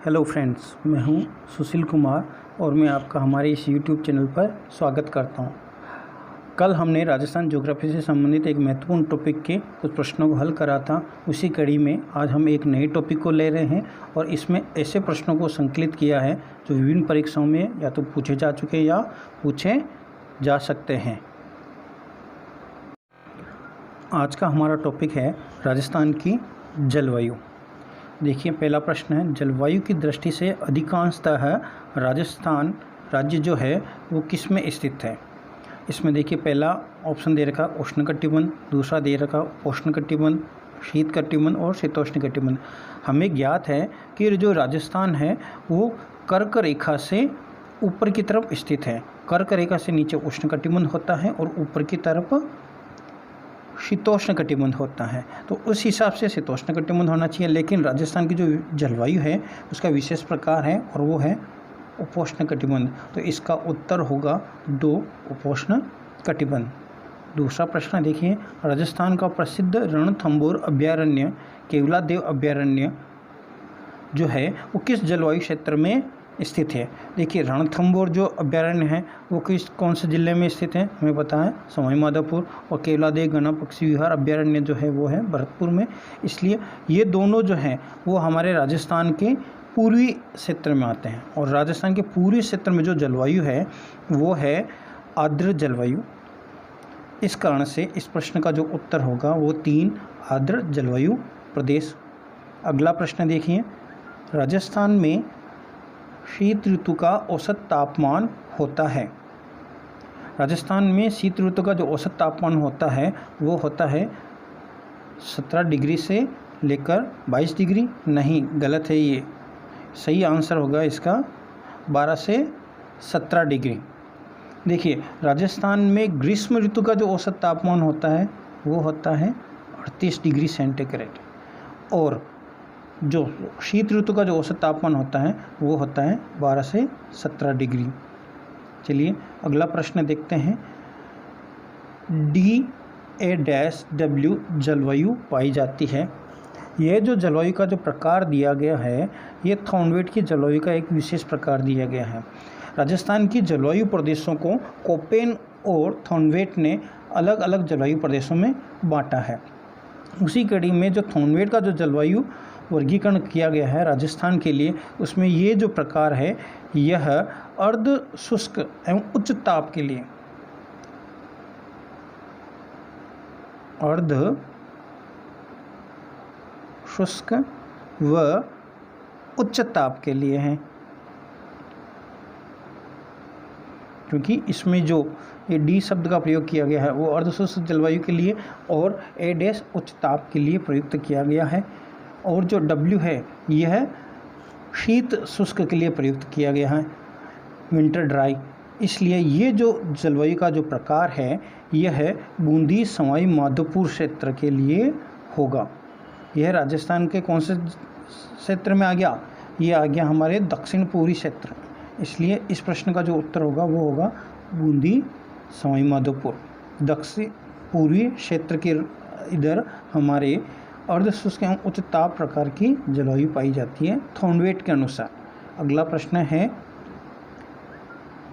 Hello friends, मैं हूं सुशील कुमार और मैं आपका हमारे इस यूट्यूब चैनल पर स्वागत करता हूं। कल हमने राजस्थान ज्योग्राफी से संबंधित एक महत्वपूर्ण टॉपिक के कुछ प्रश्नों को हल करा था। उसी कड़ी में आज हम एक नए टॉपिक को ले रहे हैं और इसमें ऐसे प्रश्नों को संकलित किया है जो विभिन्न परीक्षाओं में या तो पूछे जा चुके या पूछे जा सकते हैं। आज का हमारा टॉपिक है राजस्थान की जलवायु। देखिए, पहला प्रश्न है, जलवायु की दृष्टि से अधिकांशतः राजस्थान राज्य जो है वो किस में स्थित है। इसमें देखिए, पहला ऑप्शन दे रखा उष्णकटिबंध, दूसरा दे रखा उपोष्णकटिबंध, शीतकटिबंध और शीतोष्णकटिबंध। हमें ज्ञात है कि जो राजस्थान है वो कर्क रेखा से ऊपर की तरफ स्थित है। कर्क रेखा से नीचे उष्णकटिबंध होता है और ऊपर की तरफ शीतोष्ण कटिबंध होता है, तो उस हिसाब से शीतोष्ण कटिबंध होना चाहिए। लेकिन राजस्थान की जो जलवायु है उसका विशेष प्रकार है और वो है उपोष्ण कटिबंध, तो इसका उत्तर होगा 2 उपोष्ण कटिबंध। दूसरा प्रश्न देखिए, राजस्थान का प्रसिद्ध रणथंभौर अभयारण्य केवलादेव अभयारण्य जो है वो किस जलवायु क्षेत्र में स्थित है। देखिए, रणथंभौर जो अभयारण्य है वो कौन से जिले में स्थित है, हमें पता है सवाई माधोपुर। और केवलादेव गणा पक्षी विहार अभयारण्य जो है वो है भरतपुर में। इसलिए ये दोनों जो हैं वो हमारे राजस्थान के पूर्वी क्षेत्र में आते हैं और राजस्थान के पूर्वी क्षेत्र में जो जलवायु है वो है आर्द्र जलवायु। इस कारण से इस प्रश्न का जो उत्तर होगा वो 3 आर्द्र जलवायु प्रदेश। अगला प्रश्न देखिए, राजस्थान में शीत ऋतु का औसत तापमान होता है। राजस्थान में शीत ऋतु का जो औसत तापमान होता है वो होता है 17 डिग्री से लेकर 22 डिग्री। नहीं, गलत है, ये सही आंसर होगा इसका 12 से 17 डिग्री। देखिए, राजस्थान में ग्रीष्म ऋतु का जो औसत तापमान होता है वो होता है 38 डिग्री सेंटीग्रेड और जो शीत ऋतु का जो औसत तापमान होता है वो होता है 12 से 17 डिग्री। चलिए अगला प्रश्न देखते हैं। DA-W जलवायु पाई जाती है। यह जो जलवायु का जो प्रकार दिया गया है ये थॉर्नवेट की जलवायु का एक विशेष प्रकार दिया गया है। राजस्थान की जलवायु प्रदेशों को कोपेन और थॉर्नवेट ने अलग अलग जलवायु प्रदेशों में बांटा है। उसी कड़ी में जो थॉर्नवेट का जो जलवायु वर्गीकरण किया गया है राजस्थान के लिए, उसमें ये जो प्रकार है यह अर्ध शुष्क एवं उच्च ताप के लिए, अर्ध शुष्क व उच्च ताप के लिए है, क्योंकि इसमें जो ये डी शब्द का प्रयोग किया गया है वो अर्धशुष्क जलवायु के लिए और A- उच्च ताप के लिए प्रयुक्त किया गया है और जो W है यह शीत शुष्क के लिए प्रयुक्त किया गया है, विंटर ड्राई। इसलिए ये जो जलवायु का जो प्रकार है यह बूंदी सवाई माधोपुर क्षेत्र के लिए होगा। यह राजस्थान के कौन से क्षेत्र में आ गया, ये आ गया हमारे दक्षिण पूर्वी क्षेत्र। इसलिए इस प्रश्न का जो उत्तर होगा वो होगा बूंदी सवाई माधोपुर, दक्षिण पूर्वी क्षेत्र के इधर हमारे अर्धशुष्क एवं उच्च ताप प्रकार की जलवायु पाई जाती है थॉर्नवेट के अनुसार। अगला प्रश्न है,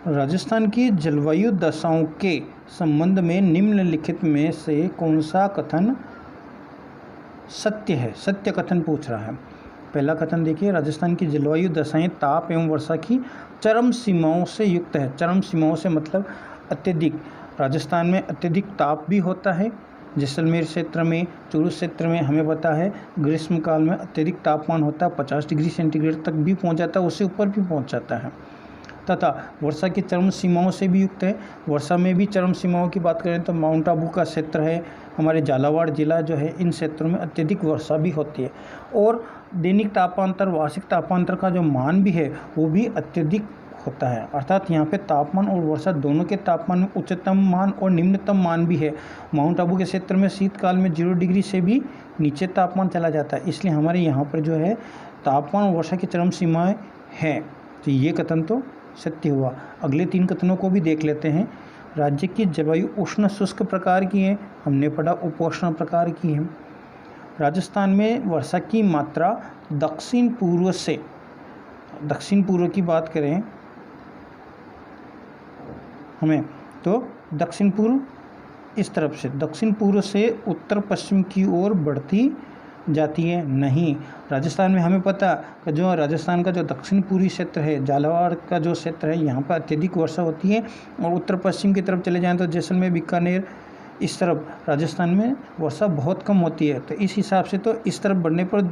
राजस्थान की जलवायु दशाओं के संबंध में निम्नलिखित में से कौन सा कथन सत्य है। सत्य कथन पूछ रहा है। पहला कथन देखिए, राजस्थान की जलवायु दशाएं ताप एवं वर्षा की चरम सीमाओं से युक्त है। चरम सीमाओं से मतलब अत्यधिक। राजस्थान में अत्यधिक ताप भी होता है। जैसलमेर क्षेत्र में, चूरू क्षेत्र में हमें पता है ग्रीष्म काल में अत्यधिक तापमान होता है, 50 डिग्री सेंटीग्रेड तक भी पहुंच जाता है, उससे ऊपर भी पहुंच जाता है। तथा वर्षा की चरम सीमाओं से भी युक्त है। वर्षा में भी चरम सीमाओं की बात करें तो माउंट आबू का क्षेत्र है, हमारे झालावाड़ जिला जो है, इन क्षेत्रों में अत्यधिक वर्षा भी होती है और दैनिक तापांतर, वार्षिक तापांतर का जो मान भी है वो भी अत्यधिक होता है। अर्थात यहाँ पे तापमान और वर्षा दोनों के तापमान में उच्चतम मान और निम्नतम मान भी है। माउंट आबू के क्षेत्र में शीतकाल में 0 डिग्री से भी नीचे तापमान चला जाता है। इसलिए हमारे यहाँ पर जो है तापमान और वर्षा की चरम सीमाएँ हैं। तो ये कथन तो सत्य हुआ। अगले 3 कथनों को भी देख लेते हैं। राज्य की जलवायु उष्ण शुष्क प्रकार की है, हमने पढ़ा उपोष्ण प्रकार की है। राजस्थान में वर्षा की मात्रा दक्षिण पूर्व से दक्षिण पूर्व की बात करें हमें, तो दक्षिण पूर्व इस तरफ से, दक्षिण पूर्व से उत्तर पश्चिम की ओर बढ़ती जाती है नहीं। राजस्थान में हमें पता कि जो राजस्थान का जो दक्षिण पूर्वी क्षेत्र है, झालावाड़ का जो क्षेत्र है, यहाँ पर अत्यधिक वर्षा होती है। और उत्तर पश्चिम की तरफ चले जाएँ तो जैसलमेर, बीकानेर, इस तरफ राजस्थान में वर्षा बहुत कम होती है। तो इस हिसाब से तो इस तरफ बढ़ने पर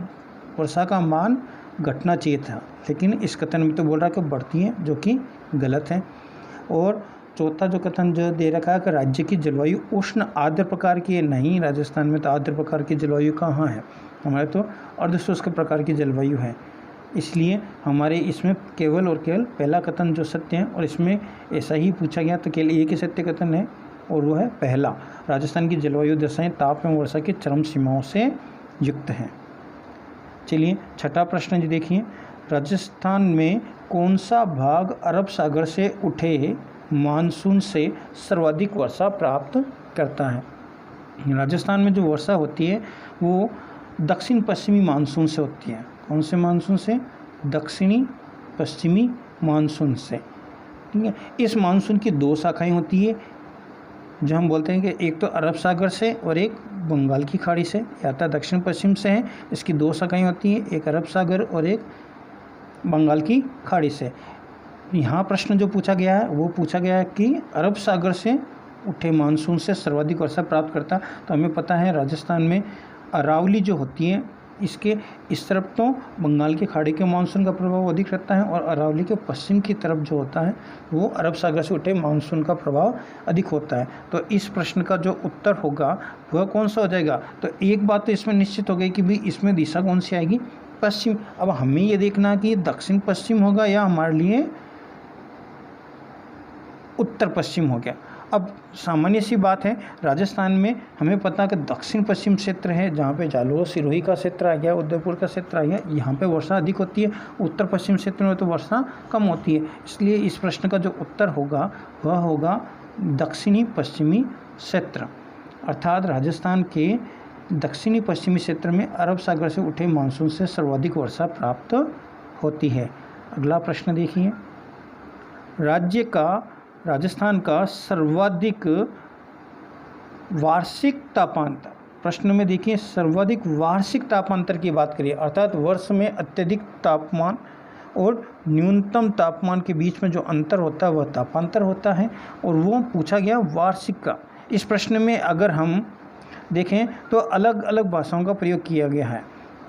वर्षा का मान घटना चाहिए था, लेकिन इस कथन में तो बोल रहा है कि बढ़ती है, जो कि गलत है। और चौथा जो कथन जो दे रखा है कि राज्य की जलवायु उष्ण आर्द्र प्रकार की है, नहीं, राजस्थान में तो आर्द्र प्रकार की जलवायु कहाँ है, हमारे तो अर्धशुष्क प्रकार की जलवायु है। इसलिए हमारे इसमें केवल और केवल पहला कथन जो सत्य है, और इसमें ऐसा ही पूछा गया तो केवल एक ही सत्य कथन है, और वो है पहला। राजस्थान की जलवायु दशाएं ताप एवं वर्षा की चरम सीमाओं से युक्त हैं। चलिए छठा प्रश्न जी देखिए, राजस्थान में कौन सा भाग अरब सागर से उठे मानसून से सर्वाधिक वर्षा प्राप्त करता है? राजस्थान में जो वर्षा होती है वो दक्षिण पश्चिमी मानसून से होती है। कौन से मानसून से? दक्षिणी पश्चिमी मानसून से। ठीक है, इस मानसून की दो शाखाएं होती है, जो हम बोलते हैं कि एक तो अरब सागर से और एक बंगाल की खाड़ी से, या तो दक्षिण पश्चिम से है। इसकी दो शाखाएं होती हैं, एक अरब सागर और एक बंगाल की खाड़ी से। यहाँ प्रश्न जो पूछा गया है वो पूछा गया है कि अरब सागर से उठे मानसून से सर्वाधिक वर्षा प्राप्त करता। तो हमें पता है राजस्थान में अरावली जो होती है, इसके इस तरफ तो बंगाल की खाड़ी के मानसून का प्रभाव अधिक रहता है, और अरावली के पश्चिम की तरफ जो होता है वो अरब सागर से उठे मानसून का प्रभाव अधिक होता है। तो इस प्रश्न का जो उत्तर होगा वह कौन सा हो जाएगा? तो एक बात तो इसमें निश्चित हो गई कि भाई इसमें दिशा कौन सी आएगी? पश्चिम। अब हमें ये देखना कि दक्षिण पश्चिम होगा या हमारे लिए उत्तर पश्चिम हो गया। अब सामान्य सी बात है, राजस्थान में हमें पता है कि दक्षिण पश्चिम क्षेत्र है, जहाँ पे जालोर सिरोही का क्षेत्र आ गया, उदयपुर का क्षेत्र आ गया, यहाँ पे वर्षा अधिक होती है। उत्तर पश्चिम क्षेत्र में तो वर्षा कम होती है। इसलिए इस प्रश्न का जो उत्तर होगा वह होगा दक्षिणी पश्चिमी क्षेत्र, अर्थात राजस्थान के दक्षिणी पश्चिमी क्षेत्र में अरब सागर से उठे मानसून से सर्वाधिक वर्षा प्राप्त होती है। अगला प्रश्न देखिए, राजस्थान का सर्वाधिक वार्षिक तापांतर। प्रश्न में देखिए सर्वाधिक वार्षिक तापांतर की बात करिए, अर्थात वर्ष में अत्यधिक तापमान और न्यूनतम तापमान के बीच में जो अंतर होता है वह तापांतर होता है, और वो पूछा गया वार्षिक का। इस प्रश्न में अगर हम देखें तो अलग अलग भाषाओं का प्रयोग किया गया है।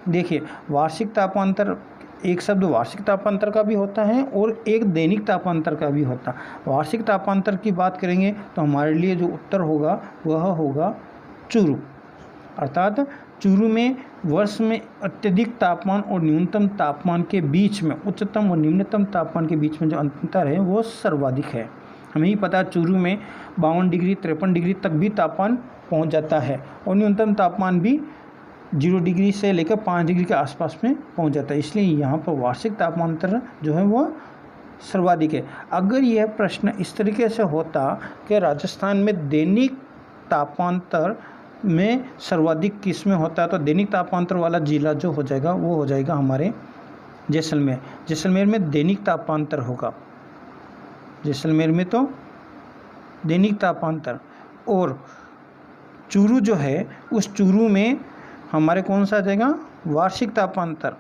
देखिए वार्षिक तापांतर, एक शब्द वार्षिक तापांतर का भी होता है और एक दैनिक तापांतर का भी होता है। वार्षिक तापांतर की बात करेंगे तो हमारे लिए जो उत्तर होगा वह होगा चूरू, अर्थात चूरू में वर्ष में अत्यधिक तापमान और न्यूनतम तापमान के बीच में, उच्चतम और निम्नतम तापमान के बीच में जो अंतर है वो सर्वाधिक है। हमें ही पता है चूरू में 52 डिग्री 53 डिग्री तक भी तापमान पहुंच जाता है, और न्यूनतम तापमान भी 0 डिग्री से लेकर 5 डिग्री के आसपास में पहुंच जाता है। इसलिए यहाँ पर वार्षिक तापांतर जो है वो सर्वाधिक है। अगर यह प्रश्न इस तरीके से होता कि राजस्थान में दैनिक तापांतर में सर्वाधिक किस में होता है, तो दैनिक तापांतर वाला जिला जो हो जाएगा वो हो जाएगा हमारे जैसलमेर। जैसलमेर में दैनिक तापांतर होगा, जैसलमेर में तो दैनिक तापांतर। और चूरू जो है उस चूरू में हमारे कौन सा आ जाएगा? वार्षिक तापांतर।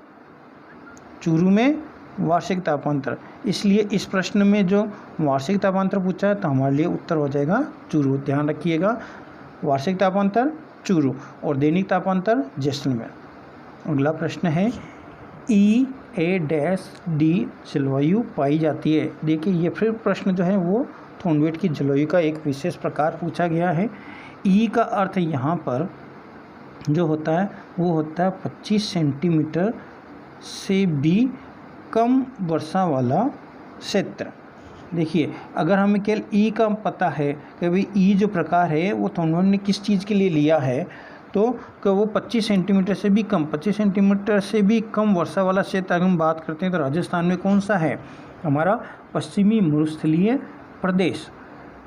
चूरू में वार्षिक तापांतर। इसलिए इस प्रश्न में जो वार्षिक तापांतर पूछा है तो हमारे लिए उत्तर हो जाएगा चूरू। ध्यान रखिएगा, वार्षिक तापांतर चूरू और दैनिक तापांतर जैसलमेर। अगला प्रश्न है, E.A-D जलवायु पाई जाती है। देखिए ये फिर प्रश्न जो है वो थॉर्नवेट की जलवायु का एक विशेष प्रकार पूछा गया है। ई का अर्थ यहाँ पर जो होता है वो होता है 25 सेंटीमीटर से भी कम वर्षा वाला क्षेत्र। देखिए अगर हमें केवल ई का पता है कि भाई ई जो प्रकार है वो थॉर्नवेट ने किस चीज़ के लिए लिया है, तो कि वो 25 सेंटीमीटर से भी कम, 25 सेंटीमीटर से भी कम वर्षा वाला क्षेत्र अगर हम बात करते हैं तो राजस्थान में कौन सा है? हमारा पश्चिमी मरुस्थलीय प्रदेश।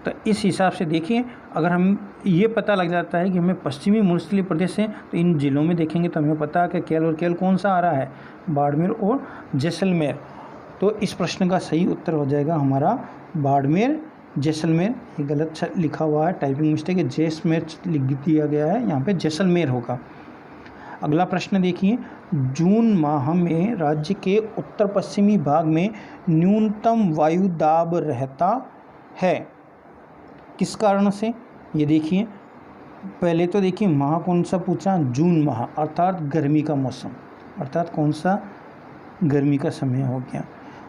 तो इस हिसाब से देखिए अगर हम ये पता लग जाता है कि हमें पश्चिमी मरुस्थलीय प्रदेश है, तो इन जिलों में देखेंगे तो हमें पता है कि केवल और केवल कौन सा आ रहा है? बाड़मेर और जैसलमेर। तो इस प्रश्न का सही उत्तर हो जाएगा हमारा बाड़मेर जैसलमेर। ये गलत लिखा हुआ है, टाइपिंग मिस्टेक है, जैसमेर लिख दिया गया है, यहाँ पे जैसलमेर होगा। अगला प्रश्न देखिए, जून माह में राज्य के उत्तर पश्चिमी भाग में न्यूनतम वायु दाब रहता है, किस कारण से? ये देखिए, पहले तो देखिए माह कौन सा पूछा, जून माह, अर्थात गर्मी का मौसम, अर्थात कौन सा, गर्मी का समय हो गया।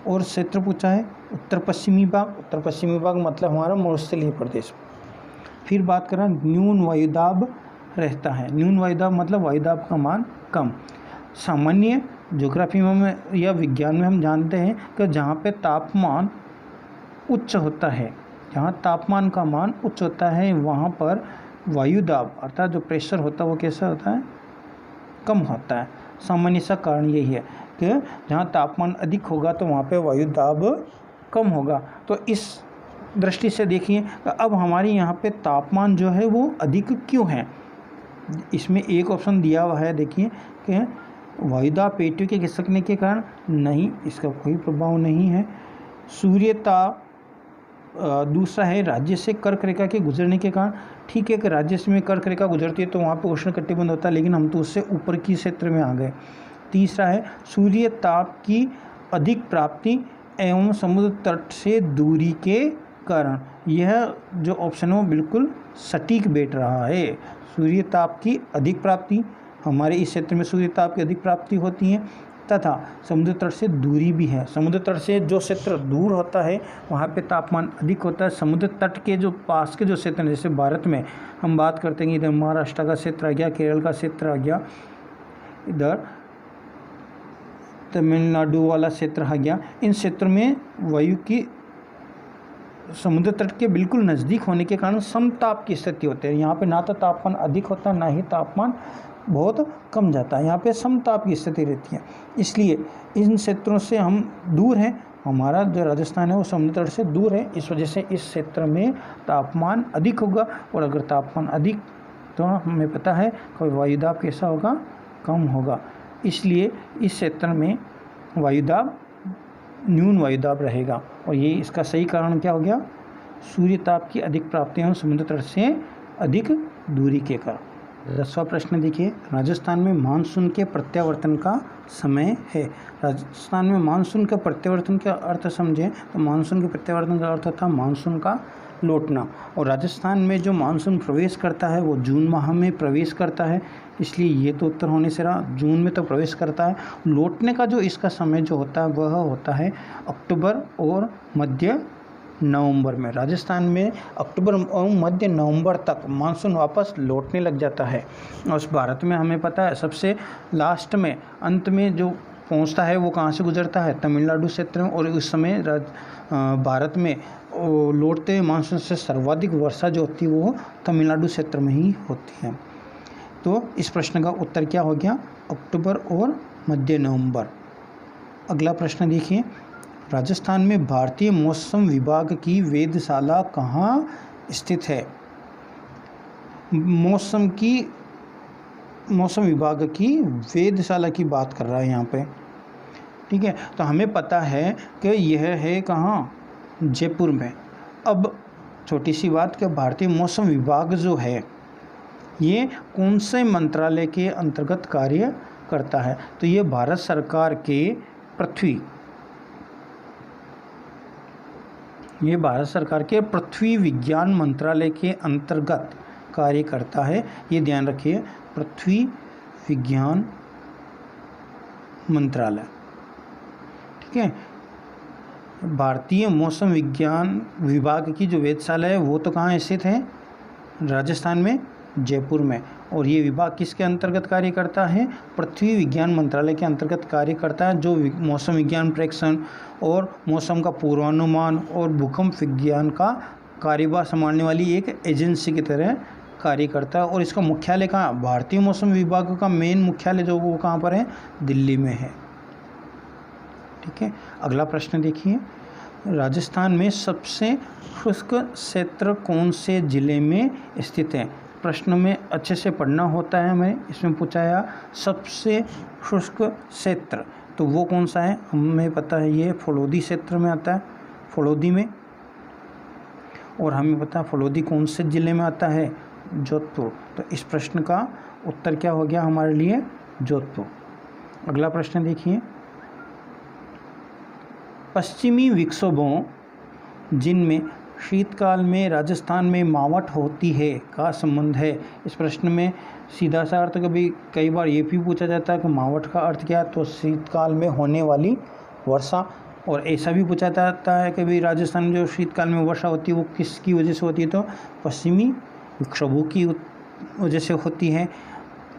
और क्षेत्र पूछा है उत्तर पश्चिमी भाग, उत्तर पश्चिमी भाग मतलब हमारा मरुस्थलीय प्रदेश। फिर बात करें न्यून वायुदाब रहता है, न्यून वायुदाब मतलब वायुदाब का मान कम। सामान्य ज्योग्राफी में या विज्ञान में हम जानते हैं कि जहाँ पे तापमान उच्च होता है, जहाँ तापमान का मान उच्च होता है, वहाँ पर वायुदाब अर्थात जो प्रेशर होता है वो कैसा होता है, कम होता है। सामान्य सा कारण यही है कि जहाँ तापमान अधिक होगा तो वहाँ पे वायुदाब कम होगा। तो इस दृष्टि से देखिए अब हमारे यहाँ पे तापमान जो है वो अधिक क्यों है। इसमें एक ऑप्शन दिया हुआ है, देखिए कि वायुदाब पेटियों के खिसकने के कारण, नहीं, इसका कोई प्रभाव नहीं है। सूर्यताप, दूसरा है राज्य से कर्क रेखा के गुजरने के कारण, ठीक है कि राज्य में कर्क रेखा गुजरती है तो वहाँ पे उष्णकटिबंध होता है, लेकिन हम तो उससे ऊपर की क्षेत्र में आ गए। तीसरा है सूर्य ताप की अधिक प्राप्ति एवं समुद्र तट से दूरी के कारण। यह जो ऑप्शन है वो बिल्कुल सटीक बैठ रहा है। सूर्य ताप की अधिक प्राप्ति, हमारे इस क्षेत्र में सूर्य ताप की अधिक प्राप्ति होती है, तथा समुद्र तट से दूरी भी है। समुद्र तट से जो क्षेत्र दूर होता है वहाँ पे तापमान अधिक होता है। समुद्र तट के जो पास के जो क्षेत्र हैं, जैसे भारत में हम बात करते हैं इधर महाराष्ट्र का क्षेत्र आ गया, केरल का क्षेत्र आ गया, इधर तमिलनाडु वाला क्षेत्र आ गया, इन क्षेत्रों में वायु की समुद्र तट के बिल्कुल नज़दीक होने के कारण समताप की स्थिति होती है। यहाँ पे ना तो तापमान अधिक होता है, ना ही तापमान बहुत कम जाता है, यहाँ पे समताप की स्थिति रहती है। इसलिए इन क्षेत्रों से हम दूर हैं, हमारा जो राजस्थान है वो समुद्र तट से दूर है, इस वजह से इस क्षेत्र में तापमान अधिक होगा। और अगर तापमान अधिक तो हमें पता है कि वायुदाब कैसा होगा, कम होगा। इसलिए इस क्षेत्र में वायुदाब न्यून वायुदाब रहेगा। और ये इसका सही कारण क्या हो गया, सूर्य ताप की अधिक प्राप्तियाँ समुद्र तट से अधिक दूरी के कारण। 10वां प्रश्न देखिए, राजस्थान में मानसून के प्रत्यावर्तन का समय है। राजस्थान में मानसून का प्रत्यावर्तन का अर्थ समझें तो मानसून के प्रत्यावर्तन का अर्थ था मानसून का लौटना। और राजस्थान में जो मानसून प्रवेश करता है वो जून माह में प्रवेश करता है, इसलिए ये तो उत्तर होने से रहा, जून में तो प्रवेश करता है। लौटने का जो इसका समय जो होता है वह होता है अक्टूबर और मध्य नवंबर में। राजस्थान में अक्टूबर और मध्य नवंबर तक मानसून वापस लौटने लग जाता है। और उस भारत में हमें पता है सबसे लास्ट में अंत में जो पहुंचता है वो कहाँ से गुजरता है, तमिलनाडु क्षेत्र में। और उस समय भारत में लौटते मानसून से सर्वाधिक वर्षा जो होती है वो तमिलनाडु क्षेत्र में ही होती है। तो इस प्रश्न का उत्तर क्या हो गया, अक्टूबर और मध्य नवंबर। अगला प्रश्न देखिए, राजस्थान में भारतीय मौसम विभाग की वेधशाला कहाँ स्थित है। मौसम विभाग की वेधशाला की बात कर रहा है यहाँ पे, ठीक है। तो हमें पता है कि यह है कहाँ, जयपुर में। अब छोटी सी बात कि भारतीय मौसम विभाग जो है ये कौन से मंत्रालय के अंतर्गत कार्य करता है, तो ये भारत सरकार के पृथ्वी विज्ञान मंत्रालय के अंतर्गत कार्य करता है। ये ध्यान रखिए, पृथ्वी विज्ञान मंत्रालय, ठीक है। भारतीय मौसम विज्ञान विभाग की जो वेधशाला है वो तो कहाँ स्थित है, राजस्थान में, जयपुर में। और ये विभाग किसके अंतर्गत कार्य करता है, पृथ्वी विज्ञान मंत्रालय के अंतर्गत कार्य करता है, जो मौसम विज्ञान प्रेक्षण और मौसम का पूर्वानुमान और भूकंप विज्ञान का कार्यभार संभालने वाली एक एजेंसी की तरह कार्य करता है। और इसका मुख्यालय कहाँ, भारतीय मौसम विभाग का मेन मुख्यालय जो वो कहाँ पर है, दिल्ली में है, ठीक है। अगला प्रश्न देखिए, राजस्थान में सबसे शुष्क क्षेत्र कौन से जिले में स्थित है। प्रश्न में अच्छे से पढ़ना होता है हमें। इसमें पूछा है सबसे शुष्क क्षेत्र तो वो कौन सा है, हमें पता है ये फलोदी क्षेत्र में आता है, फलोदी में। और हमें पता है फलोदी कौन से ज़िले में आता है, जोधपुर। तो इस प्रश्न का उत्तर क्या हो गया हमारे लिए, जोधपुर। अगला प्रश्न देखिए, पश्चिमी विक्षोभों जिनमें शीतकाल में राजस्थान में मावठ होती है का संबंध है। इस प्रश्न में सीधा सा अर्थ कई बार ये भी पूछा जाता है कि मावठ का अर्थ क्या है, तो शीतकाल में होने वाली वर्षा। और ऐसा भी पूछा जाता है कि भाई राजस्थान में जो शीतकाल में वर्षा होती है वो किसकी वजह से होती है, तो पश्चिमी विक्षोभों की वजह से होती है।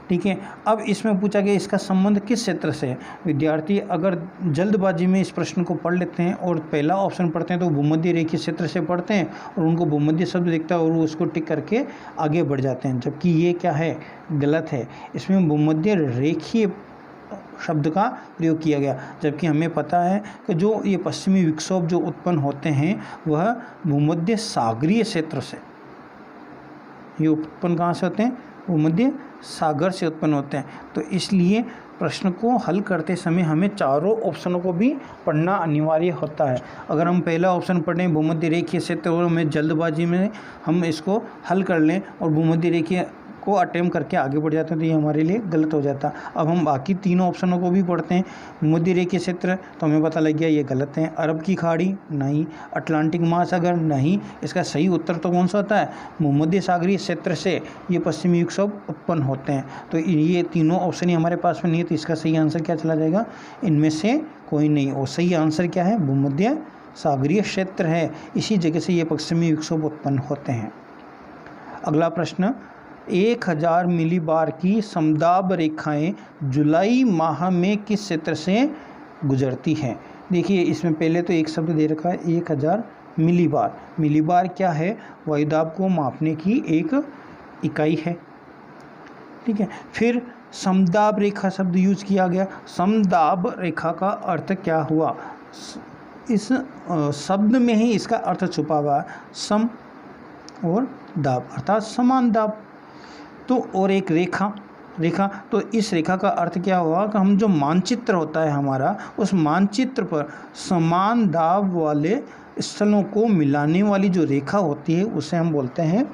ठीक है, अब इसमें पूछा गया इसका संबंध किस क्षेत्र से है। विद्यार्थी अगर जल्दबाजी में इस प्रश्न को पढ़ लेते हैं और पहला ऑप्शन पढ़ते हैं तो भूमध्य रेखीय क्षेत्र से पढ़ते हैं और उनको भूमध्य शब्द दिखता है और वो उसको टिक करके आगे बढ़ जाते हैं, जबकि ये क्या है, गलत है। इसमें भूमध्य रेखीय शब्द का प्रयोग किया गया, जबकि हमें पता है कि जो ये पश्चिमी विक्षोभ जो उत्पन्न होते हैं वह भूमध्य सागरीय क्षेत्र से, ये उत्पन्न कहाँ से होते हैं, भूमध्य सागर से उत्पन्न होते हैं। तो इसलिए प्रश्न को हल करते समय हमें चारों ऑप्शनों को भी पढ़ना अनिवार्य होता है। अगर हम पहला ऑप्शन पढ़ें भूमध्य रेखीय क्षेत्र और हमें जल्दबाजी में हम इसको हल कर लें और भूमध्य रेखीय को अटेम्प्ट करके आगे बढ़ जाते हैं तो ये हमारे लिए गलत हो जाता। अब हम बाकी तीनों ऑप्शनों को भी पढ़ते हैं। भूमध्य रेखीय क्षेत्र तो हमें पता लग गया ये गलत है। अरब की खाड़ी नहीं, अटलांटिक महासागर नहीं, इसका सही उत्तर तो कौन सा होता है, भूमध्य सागरीय क्षेत्र से ये पश्चिमी विक्षोभ उत्पन्न होते हैं। तो ये तीनों ऑप्शन ही हमारे पास में नहीं है, तो इसका सही आंसर क्या चला जाएगा, इनमें से कोई नहीं। और सही आंसर क्या है, भूमध्य सागरीय क्षेत्र है, इसी जगह से ये पश्चिमी विक्षोभ उत्पन्न होते हैं। अगला प्रश्न, 1000 मिलीबार की समदाब रेखाएं जुलाई माह में किस क्षेत्र से गुजरती हैं। देखिए इसमें पहले तो एक शब्द दे रखा है 1000 मिलीबार। मिलीबार क्या है, वायुदाब को मापने की एक इकाई है। ठीक है, फिर समदाब रेखा शब्द यूज किया गया। समदाब रेखा का अर्थ क्या हुआ, इस शब्द में ही इसका अर्थ छुपा हुआ है, सम और दाब अर्थात समान दाब। तो और एक रेखा तो इस रेखा का अर्थ क्या हुआ कि हम जो मानचित्र होता है हमारा, उस मानचित्र पर समान दाब वाले स्थलों को मिलाने वाली जो रेखा होती है उसे हम बोलते हैं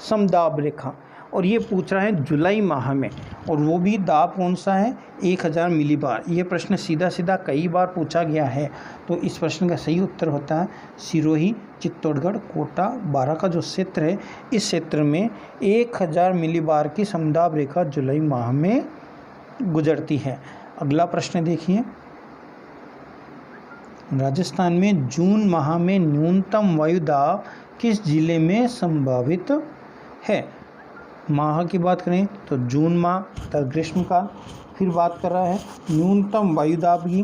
समदाब रेखा। और ये पूछ रहा है जुलाई माह में, और वो भी दाब कौन सा है, 1000 मिलीबार। ये प्रश्न सीधा सीधा कई बार पूछा गया है। तो इस प्रश्न का सही उत्तर होता है सिरोही, चित्तौड़गढ़, कोटा, बारा का जो क्षेत्र है, इस क्षेत्र में 1000 मिलीबार की समदाब रेखा जुलाई माह में गुजरती है। अगला प्रश्न देखिए, राजस्थान में जून माह में न्यूनतम वायुदाब किस जिले में संभावित है। माह की बात करें तो जून माह अर्थात ग्रीष्मकाल। फिर बात कर रहा है न्यूनतम वायुदाब की,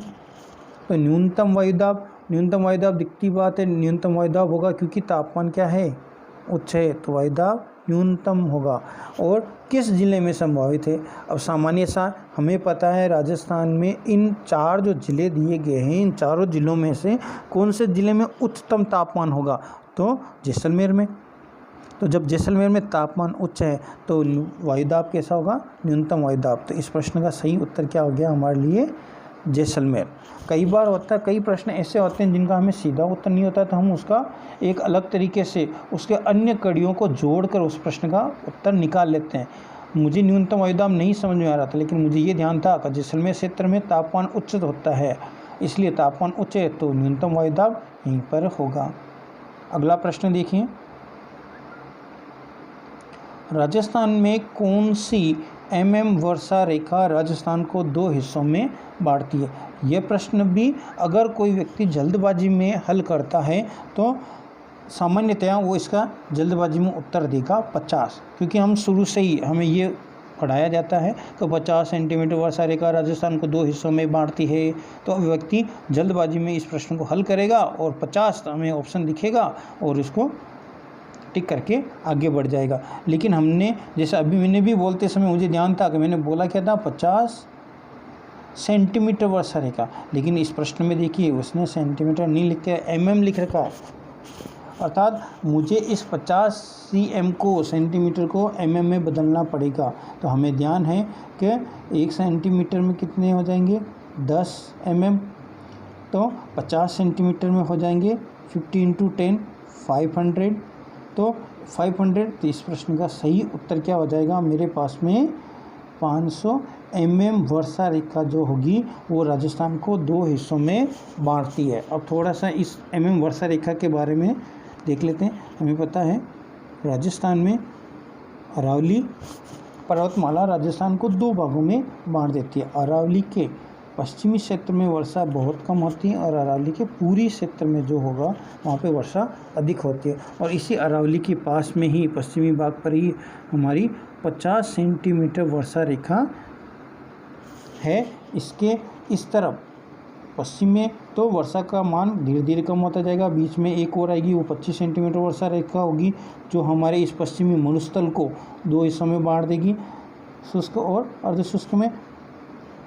तो न्यूनतम वायुदाब दिखती बात है, न्यूनतम वायुदाब होगा क्योंकि तापमान क्या है, उच्च है, तो वायुदाब न्यूनतम होगा। और किस जिले में संभावित है, अब सामान्य सा हमें पता है राजस्थान में इन 4 जो ज़िले दिए गए हैं, इन चारों ज़िलों में से कौन से ज़िले में उच्चतम तापमान होगा, तो जैसलमेर में। तो जब जैसलमेर में तापमान उच्च है तो वायुदाब कैसा होगा, न्यूनतम वायुदाब। तो इस प्रश्न का सही उत्तर क्या हो गया हमारे लिए, जैसलमेर। कई बार होता है, कई प्रश्न ऐसे होते हैं जिनका हमें सीधा उत्तर नहीं होता, तो हम उसका एक अलग तरीके से उसके अन्य कड़ियों को जोड़कर उस प्रश्न का उत्तर निकाल लेते हैं। मुझे न्यूनतम वायुदाब नहीं समझ में आ रहा था, लेकिन मुझे ये ध्यान था कि जैसलमेर क्षेत्र में तापमान उच्च होता है, इसलिए तापमान उच्च है तो न्यूनतम वायुदाब यहीं पर होगा। अगला प्रश्न देखिए, राजस्थान में कौन सी वर्षा रेखा राजस्थान को 2 हिस्सों में बांटती है। यह प्रश्न भी अगर कोई व्यक्ति जल्दबाजी में हल करता है तो सामान्यतया वो इसका जल्दबाजी में उत्तर देगा 50, क्योंकि हम शुरू से ही हमें ये पढ़ाया जाता है कि 50 सेंटीमीटर वर्षा रेखा राजस्थान को 2 हिस्सों में बांटती है। तो व्यक्ति जल्दबाजी में इस प्रश्न को हल करेगा और 50 हमें ऑप्शन दिखेगा और इसको टिक करके आगे बढ़ जाएगा। लेकिन हमने जैसे अभी मैंने भी बोलते समय मुझे ध्यान था कि मैंने बोला क्या था, 50 सेंटीमीटर वर्षा रेखा, लेकिन इस प्रश्न में देखिए उसने सेंटीमीटर नहीं लिख के लिख रखा है, अर्थात मुझे इस 50 cm को, सेंटीमीटर को mm में बदलना पड़ेगा। तो हमें ध्यान है कि 1 सेंटीमीटर में कितने हो जाएंगे, 10 mm, तो 50 सेंटीमीटर में हो जाएंगे 50 × 10 500, तो 500। तो इस प्रश्न का सही उत्तर क्या हो जाएगा मेरे पास में 500 mm वर्षा रेखा जो होगी वो राजस्थान को 2 हिस्सों में बांटती है। अब थोड़ा सा इस वर्षा रेखा के बारे में देख लेते हैं। हमें पता है राजस्थान में अरावली पर्वतमाला राजस्थान को 2 भागों में बांट देती है। अरावली के पश्चिमी क्षेत्र में वर्षा बहुत कम होती है और अरावली के पूरी क्षेत्र में जो होगा वहाँ पे वर्षा अधिक होती है। और इसी अरावली के पास में ही पश्चिमी भाग पर ही हमारी 50 सेंटीमीटर वर्षा रेखा है। इसके इस तरफ पश्चिम में तो वर्षा का मान धीरे धीरे कम होता जाएगा। बीच में एक और आएगी, वो 25 सेंटीमीटर वर्षा रेखा होगी जो हमारे इस पश्चिमी मरुस्थल को 2 हिस्सों में बांट देगी, शुष्क और अर्धशुष्क में,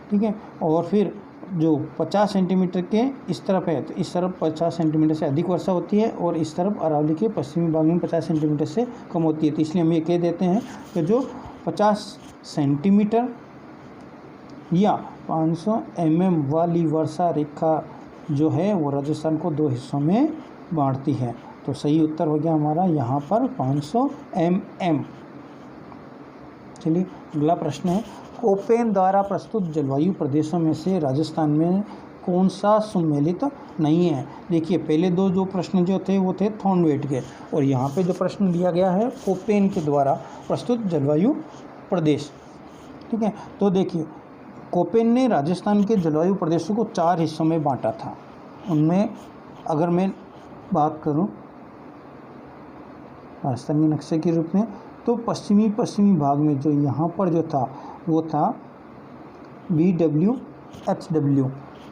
ठीक है। और फिर जो 50 सेंटीमीटर के इस तरफ है तो इस तरफ 50 सेंटीमीटर से अधिक वर्षा होती है और इस तरफ अरावली के पश्चिमी भाग में 50 सेंटीमीटर से कम होती है। तो इसलिए हम ये कह देते हैं कि जो 50 सेंटीमीटर या 500 mm वाली वर्षा रेखा जो है वो राजस्थान को 2 हिस्सों में बांटती है। तो सही उत्तर हो गया हमारा यहाँ पर 500 mm। चलिए अगला प्रश्न है, कोपेन द्वारा प्रस्तुत जलवायु प्रदेशों में से राजस्थान में कौन सा सम्मिलित नहीं है। देखिए पहले 2 जो प्रश्न जो थे वो थे थॉर्नवेट के, और यहाँ पे जो प्रश्न दिया गया है कोपेन के द्वारा प्रस्तुत जलवायु प्रदेश, ठीक है। तो देखिए कोपेन ने राजस्थान के जलवायु प्रदेशों को 4 हिस्सों में बांटा था। उनमें अगर मैं बात करूं राजस्थान के नक्शे के रूप में तो पश्चिमी भाग में जो यहाँ पर जो था वो था BWHW।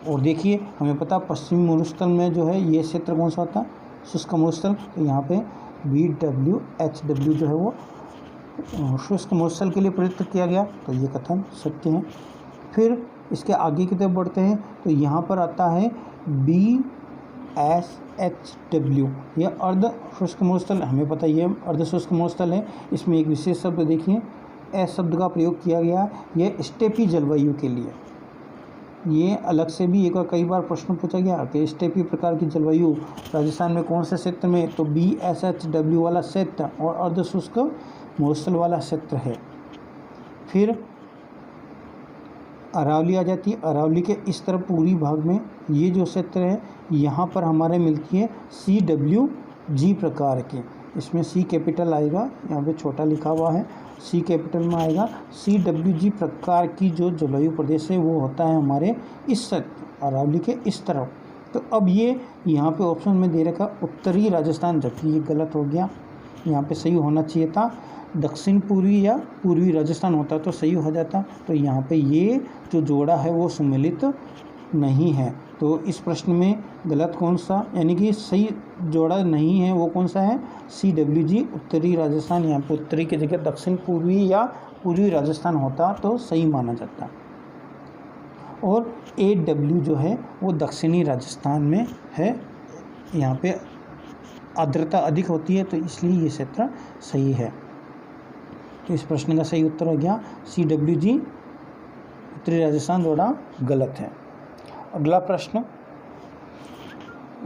और देखिए हमें पता पश्चिमी मरुस्थल में जो है ये क्षेत्र कौन सा होता है, शुष्क मरुस्थल। तो यहाँ पे BWHW जो है वो शुष्क मरुस्थल के लिए प्रयुक्त किया गया। तो ये कथन सत्य है। फिर इसके आगे की तरफ बढ़ते हैं तो यहाँ पर आता है BSHW, यह अर्ध शुष्क मरुस्थल। हमें पता ये अर्ध शुष्क मरुस्थल है। इसमें एक विशेष शब्द देखिए एस शब्द का प्रयोग किया गया, यह स्टेपी जलवायु के लिए। ये अलग से भी एक और कई बार प्रश्न पूछा गया कि स्टेपी प्रकार की जलवायु राजस्थान में कौन से क्षेत्र में, तो BSHW वाला क्षेत्र और अर्ध शुष्क मरुस्थल वाला क्षेत्र है। फिर अरावली आ जाती है। अरावली के इस तरफ पूरी भाग में ये जो क्षेत्र है यहाँ पर हमारे मिलती है CWG प्रकार की। इसमें C कैपिटल आएगा, यहाँ पे छोटा लिखा हुआ है, C कैपिटल में आएगा। CWG प्रकार की जो जलवायु प्रदेश है वो होता है हमारे इस क्षेत्र अरावली के इस तरफ। तो अब ये यहाँ पे ऑप्शन में दे रखा उत्तरी राजस्थान, जबकि ये गलत हो गया। यहाँ पे सही होना चाहिए था दक्षिण पूर्वी या पूर्वी राजस्थान होता तो सही हो जाता। तो यहाँ पे ये जो जोड़ा है वो सम्मिलित नहीं है। तो इस प्रश्न में गलत कौन सा, यानी कि सही जोड़ा नहीं है वो कौन सा है, CWG उत्तरी राजस्थान। यहाँ पे उत्तरी की जगह दक्षिण पूर्वी या पूर्वी राजस्थान होता तो सही माना जाता। और AW जो है वो दक्षिणी राजस्थान में है। यहाँ पे आर्द्रता अधिक होती है तो इसलिए ये क्षेत्र सही है। तो इस प्रश्न का सही उत्तर हो गया CWG उत्तरी राजस्थान, जोड़ा गलत है। अगला प्रश्न,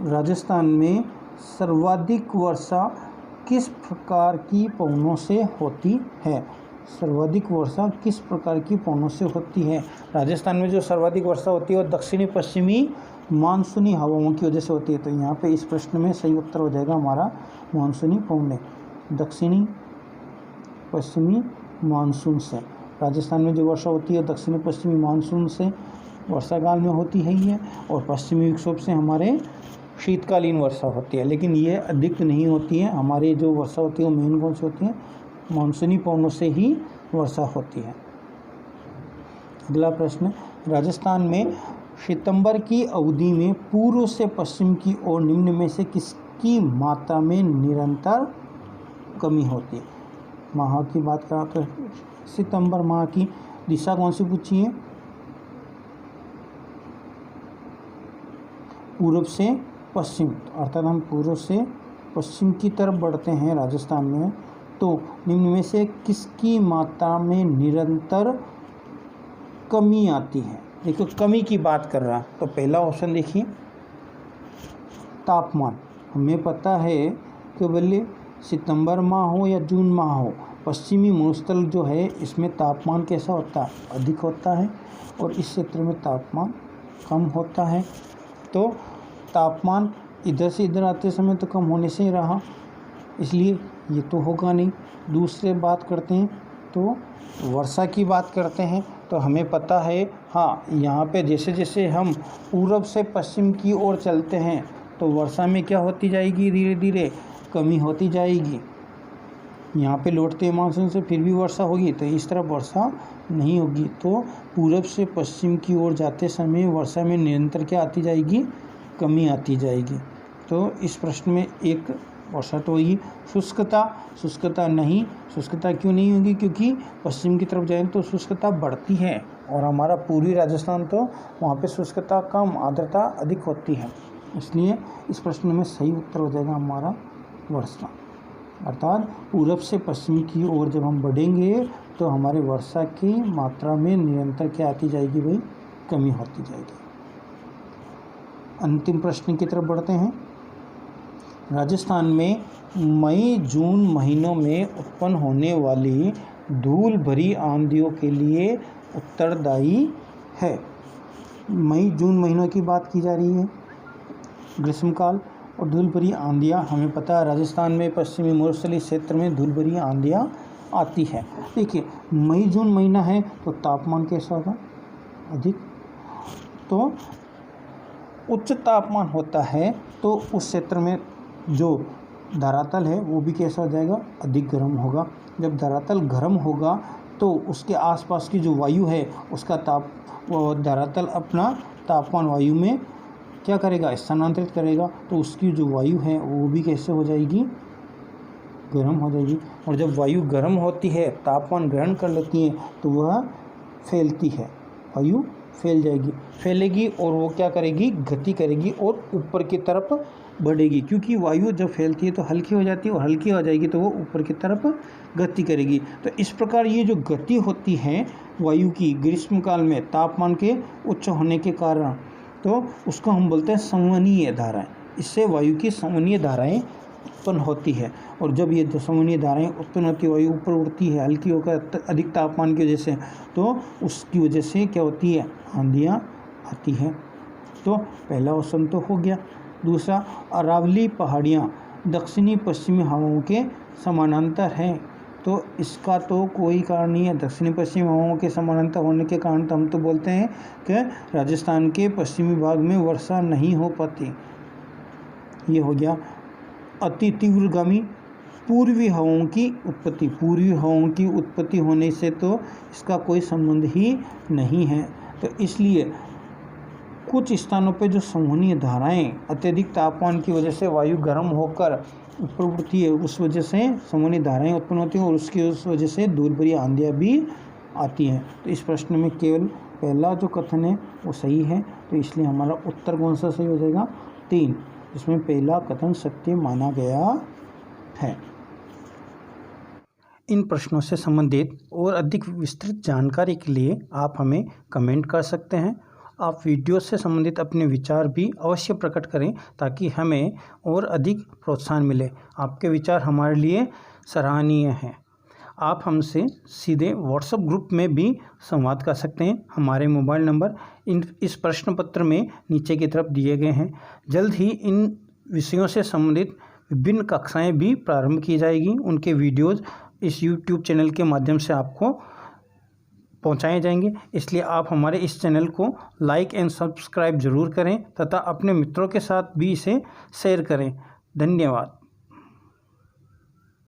राजस्थान में सर्वाधिक वर्षा किस प्रकार की पवनों से होती है। सर्वाधिक वर्षा किस प्रकार की पवनों से होती है। राजस्थान में जो सर्वाधिक वर्षा होती है वो दक्षिणी पश्चिमी मानसूनी हवाओं की वजह से होती है। तो यहाँ पे इस प्रश्न में सही उत्तर हो जाएगा हमारा मानसूनी पवनें, दक्षिणी पश्चिमी मानसून से। राजस्थान में जो वर्षा होती है दक्षिणी पश्चिमी मानसून से वर्षा काल में होती है ये, और पश्चिमी विक्षोभ से हमारे शीतकालीन वर्षा होती है। लेकिन ये अधिक नहीं होती है। हमारे जो वर्षा होती है वो मेन कौन सी होती है, मानसूनी पवनों से ही वर्षा होती है। अगला प्रश्न, राजस्थान में सितंबर की अवधि में पूर्व से पश्चिम की ओर निम्न में से किसकी मात्रा में निरंतर कमी होती है। माह की बात करा तो सितंबर माह की दिशा कौन सी पूछी है, पूर्व से पश्चिम, अर्थात हम पूर्व से पश्चिम की तरफ बढ़ते हैं राजस्थान में। तो निम्न में से किसकी मात्रा में निरंतर कमी आती है। देखो कमी की बात कर रहा, तो पहला ऑप्शन देखिए तापमान। हमें पता है कि भले सितंबर माह हो या जून माह हो, पश्चिमी मरुस्थल जो है इसमें तापमान कैसा होता है, अधिक होता है, और इस क्षेत्र में तापमान कम होता है। तो तापमान इधर से इधर आते समय तो कम होने से ही रहा, इसलिए ये तो होगा नहीं। दूसरे बात करते हैं तो वर्षा की बात करते हैं, तो हमें पता है हाँ, यहाँ पे जैसे जैसे हम पूरब से पश्चिम की ओर चलते हैं तो वर्षा में क्या होती जाएगी, धीरे धीरे कमी होती जाएगी। यहाँ पे लौटते मानसून से फिर भी वर्षा होगी, तो इस तरफ वर्षा नहीं होगी। तो पूरब से पश्चिम की ओर जाते समय वर्षा में निरंतर क्या आती जाएगी, कमी आती जाएगी। तो इस प्रश्न में एक वर्षा तो होगी। शुष्कता नहीं, शुष्कता क्यों नहीं होगी, क्योंकि पश्चिम की तरफ जाएं तो शुष्कता बढ़ती है, और हमारा पूर्वी राजस्थान तो वहाँ पे शुष्कता कम, आर्द्रता अधिक होती है, इसलिए इस प्रश्न में सही उत्तर हो जाएगा हमारा वर्षा। अर्थात पूरब से पश्चिम की ओर जब हम बढ़ेंगे तो हमारे वर्षा की मात्रा में निरंतर क्या आती जाएगी भाई, कमी होती जाएगी। अंतिम प्रश्न की तरफ बढ़ते हैं। राजस्थान में मई जून महीनों में उत्पन्न होने वाली धूल भरी आंधियों के लिए उत्तरदायी है। मई जून महीनों की बात की जा रही है, ग्रीष्मकाल और धूल भरी आंधियाँ। हमें पता है राजस्थान में पश्चिमी मरुस्थलीय क्षेत्र में धूल भरी आंधियाँ आती है। देखिए मई जून महीना है तो तापमान कैसा होगा, अधिक। तो उच्च तापमान होता है तो उस क्षेत्र में जो धरातल है वो भी कैसा हो जाएगा, अधिक गर्म होगा। जब धरातल गर्म होगा तो उसके आसपास की जो वायु है उसका धरातल अपना तापमान वायु में क्या करेगा, स्थानांतरित करेगा, तो उसकी जो वायु है वो भी कैसे हो जाएगी, गर्म हो जाएगी। और जब वायु गर्म होती है, तापमान ग्रहण कर लेती है, तो वह फैलती है, वायु फैलेगी और वो क्या करेगी, गति करेगी और ऊपर की तरफ बढ़ेगी। क्योंकि वायु जब फैलती है तो हल्की हो जाती है, और हल्की हो जाएगी तो वो ऊपर की तरफ गति करेगी। तो इस प्रकार ये जो गति होती है वायु की ग्रीष्मकाल में तापमान के उच्च होने के कारण, तो उसको हम बोलते हैं संवहनीय धाराएं। इससे वायु की संवहनीय धाराएं उत्पन्न होती है, और जब ये जो संवहनीय धाराएं उत्पन्न होती है, वायु ऊपर उड़ती है हल्की होकर अधिक तापमान की वजह से, तो उसकी वजह से क्या होती है, आंधियाँ आती हैं। तो पहला ऑप्शन तो हो गया। दूसरा, अरावली पहाड़ियाँ दक्षिणी पश्चिमी हवाओं के समानांतर हैं, तो इसका तो कोई कारण नहीं है। दक्षिणी पश्चिमी हवाओं के समानांतर होने के कारण तो हम तो बोलते हैं कि राजस्थान के पश्चिमी भाग में वर्षा नहीं हो पाती। ये हो गया। अति तीव्रगामी पूर्वी हवाओं की उत्पत्ति होने से तो इसका कोई संबंध ही नहीं है। तो इसलिए कुछ स्थानों पे जो संवहनीय धाराएं अत्यधिक तापमान की वजह से वायु गर्म होकर ऊपर उठती है, उस वजह से संवहनीय धाराएं उत्पन्न होती हैं, और उस वजह से धूल भरी आंधियाँ भी आती हैं। तो इस प्रश्न में केवल पहला जो कथन है वो सही है, तो इसलिए हमारा उत्तर कौन सा सही हो जाएगा, 3, जिसमें पहला कथन सत्य माना गया है। इन प्रश्नों से संबंधित और अधिक विस्तृत जानकारी के लिए आप हमें कमेंट कर सकते हैं। आप वीडियो से संबंधित अपने विचार भी अवश्य प्रकट करें, ताकि हमें और अधिक प्रोत्साहन मिले। आपके विचार हमारे लिए सराहनीय हैं। आप हमसे सीधे व्हाट्सएप ग्रुप में भी संवाद कर सकते हैं। हमारे मोबाइल नंबर इस प्रश्न पत्र में नीचे की तरफ दिए गए हैं। जल्द ही इन विषयों से संबंधित विभिन्न कक्षाएं भी प्रारंभ की जाएगी। उनके वीडियोज़ इस YouTube चैनल के माध्यम से आपको पहुंचाए जाएंगे। इसलिए आप हमारे इस चैनल को लाइक एंड सब्सक्राइब जरूर करें तथा अपने मित्रों के साथ भी इसे शेयर करें। धन्यवाद।